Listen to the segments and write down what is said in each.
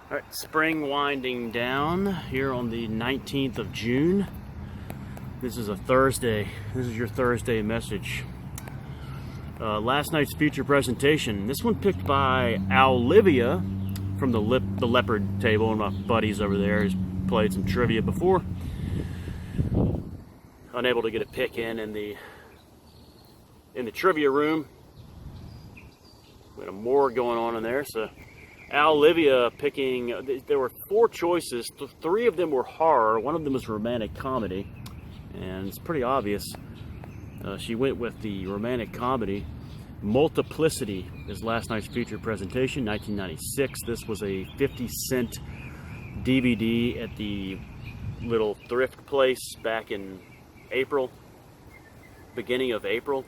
All right, spring winding down here on the 19th of June. This is a Thursday. This is your Thursday message. Last night's feature presentation. This one picked by Olivia from the Leopard table, and my buddies over there. He's played some trivia before. Unable to get a pick in the trivia room. We had a morgue going on in there, so Olivia picking. There were 4 choices. 3 of them were horror. 1 of them was romantic comedy, and it's pretty obvious. She went with the romantic comedy. Multiplicity is last night's feature presentation, 1996. This was a 50-cent DVD at the little thrift place back in April, beginning of April.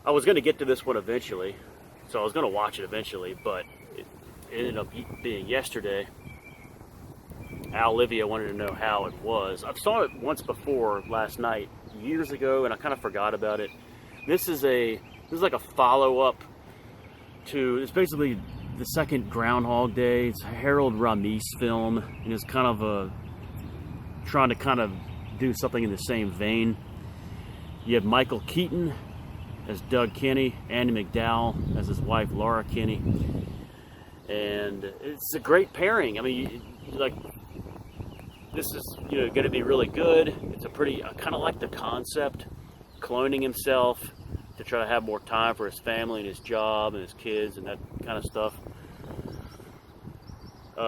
I was going to get to this one eventually, so I was going to watch it eventually, but it ended up being yesterday. Olivia wanted to know how it was. I saw it once before last night, years ago, and I kind of forgot about it. This is like a follow-up to, it's basically the second Groundhog Day. It's a Harold Ramis film, and it's kind of trying to kind of do something in the same vein. You have Michael Keaton as Doug Kinney, Andy McDowell as his wife Laura Kinney, and it's a great pairing. I mean, like, this is going to be really good. It's a pretty, I kind of like the concept, cloning himself to try to have more time for his family and his job and his kids and that kind of stuff.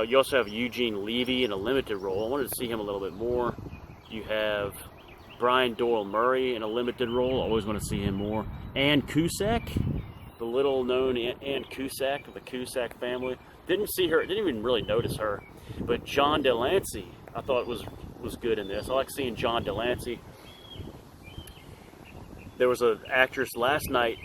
You also have Eugene Levy in a limited role. I wanted to see him a little bit more. You have Brian Doyle Murray in a limited role. I always want to see him more. Ann Cusack, the little known Ann Cusack of the Cusack family. Didn't see her, didn't even really notice her. But John Delancey, I thought was good in this. I like seeing John Delancey. There was an actress last night,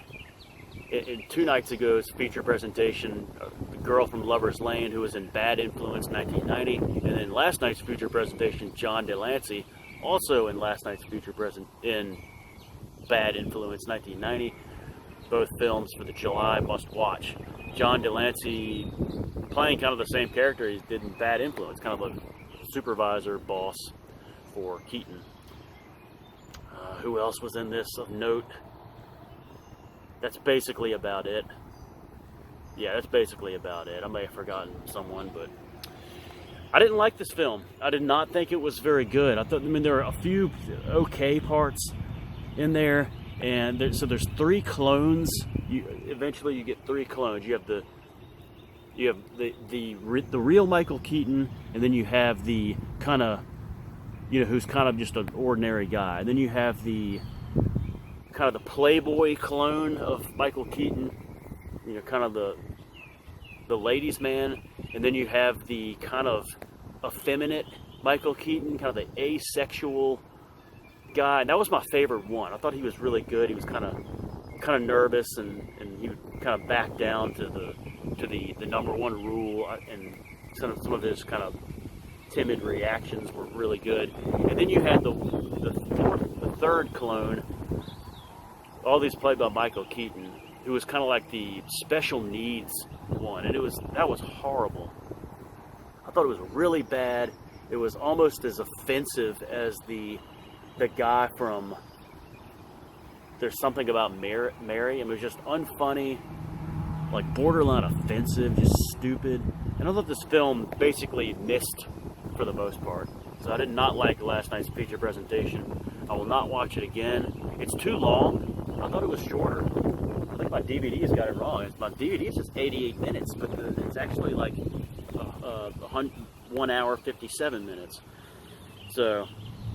in 2 nights ago's feature presentation, the girl from Lover's Lane, who was in Bad Influence 1990, and then last night's feature presentation, John Delancey, also in last night's feature in Bad Influence 1990. Both films for the July must-watch. John Delancey playing kind of the same character he did in Bad Influence, kind of a supervisor boss for Keaton. Who else was in this of note? That's basically about it. Yeah, that's basically about it. I may have forgotten someone, but I didn't like this film. I did not think it was very good. I mean, there are a few okay parts in there, and so there's 3 clones. Eventually, you get 3 clones. You have the real Michael Keaton, and then you have the kind of, who's kind of just an ordinary guy. And then you have the kind of the playboy clone of Michael Keaton, kind of the ladies' man. And then you have the kind of effeminate Michael Keaton, kind of the asexual guy. And that was my favorite one. I thought he was really good. He was kind of nervous, and he would kind of back down to the number 1 rule, and some of his kind of timid reactions were really good. And then you had the third clone, all these played by Michael Keaton, who was kind of like the special needs one, and that was horrible. I thought it was really bad. It was almost as offensive as the guy from There's Something About Mary. I mean, it was just unfunny, like borderline offensive, just stupid. And I thought this film basically missed for the most part. So I did not like last night's feature presentation. I will not watch it again. It's too long. I thought it was shorter. I think my DVD's got it wrong. My DVD is just 88 minutes, but it's actually like 1 hour 57 minutes. So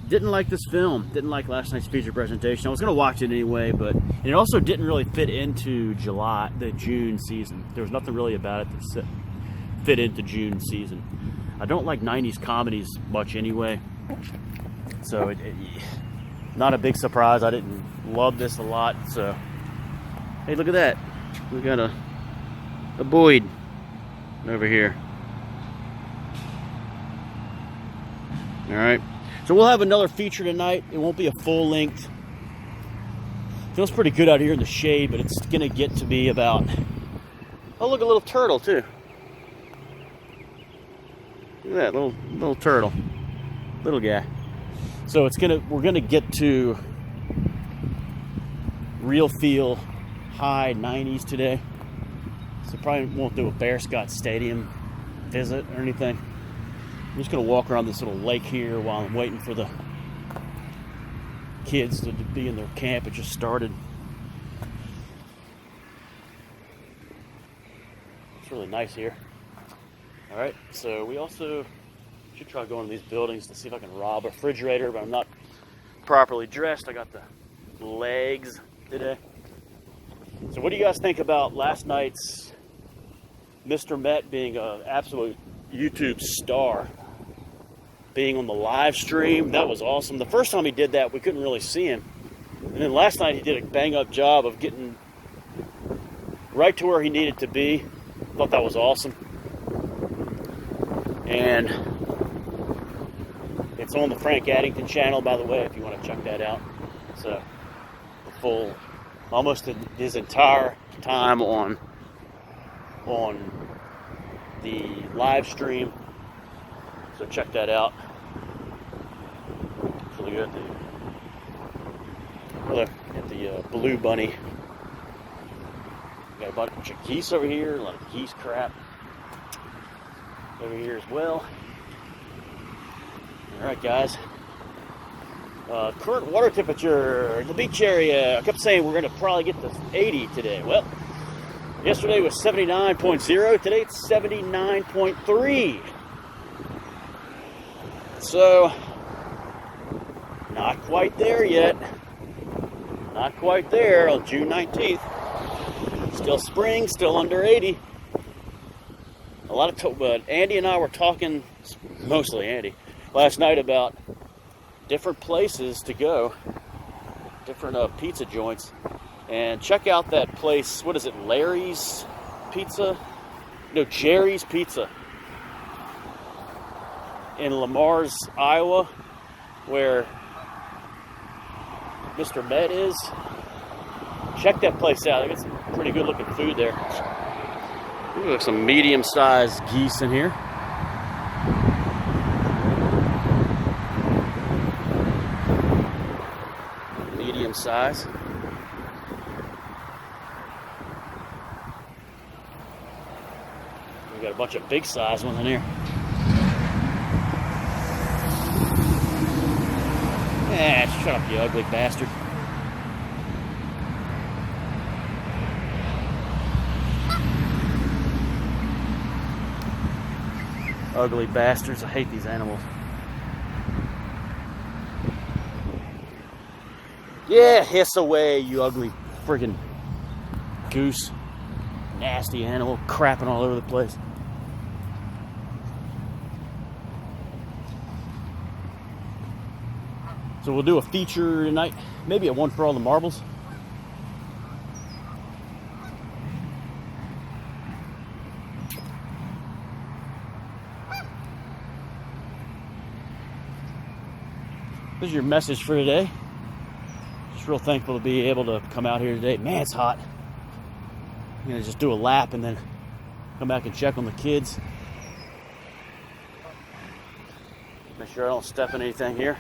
didn't like this film. Didn't like last night's feature presentation. I was going to watch it anyway, but it also didn't really fit into the June season. There was nothing really about it that fit into June season. I don't like 90s comedies much anyway, so it not a big surprise. I didn't love this a lot. So hey, look at that, we got a Boyd over here. All right, so we'll have another feature tonight. It won't be a full length. Feels pretty good out here in the shade, but it's gonna get to be about, oh look, a little turtle too. Look at that little turtle, little guy. So we're gonna get to real feel high 90s today. So probably won't do a Bear Scott Stadium visit or anything. I'm just gonna walk around this little lake here while I'm waiting for the kids to be in their camp. It just started. It's really nice here. All right, so we also should try going to these buildings to see if I can rob a refrigerator, but I'm not properly dressed. I got the legs today. So what do you guys think about last night's Mr. Met being an absolute YouTube star? Being on the live stream, that was awesome. The first time he did that, we couldn't really see him. And then last night he did a bang-up job of getting right to where he needed to be. Thought that was awesome. And it's on the Frank Addington channel, by the way, if you want to check that out. So the full, almost his entire time on the live stream. So check that out. It's really good. At the Blue Bunny. Got a bunch of geese over here, a lot of geese crap over here as well. Alright guys, current water temperature in the beach area, I kept saying we're going to probably get to 80 today. Well, yesterday was 79.0, today it's 79.3. So, not quite there yet. Not quite there on June 19th. Still spring, still under 80. A lot of, but Andy and I were talking, mostly Andy, last night about different places to go, different pizza joints, and check out that place. What is it? Larry's Pizza? No, Jerry's Pizza in Lamar's, Iowa, where Mr. Met is. Check that place out. They got some pretty good looking food there. Look, some medium-sized geese in here. Medium size. We got a bunch of big size ones in here. Shut up, you ugly bastard. Ugly bastards. I hate these animals. Yeah, hiss away, you ugly friggin' goose. Nasty animal, crapping all over the place. So we'll do a feature tonight, maybe a one for all the marbles. This is your message for today. Just real thankful to be able to come out here today. Man, it's hot. I'm gonna just do a lap and then come back and check on the kids. Make sure I don't step in anything here.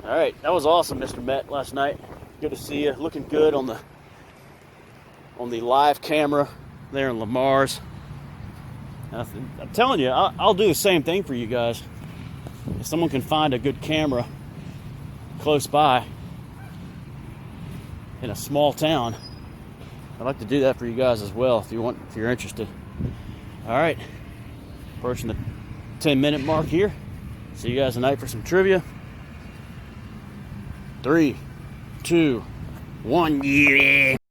All right, that was awesome, Mr. Met, last night. Good to see you. Looking good on the live camera there in Lamar's. I'm telling you, I'll do the same thing for you guys. If someone can find a good camera close by in a small town, I'd like to do that for you guys as well if you're interested. All right, approaching the 10-minute mark here. See you guys tonight for some trivia. 3, 2, 1, yeah.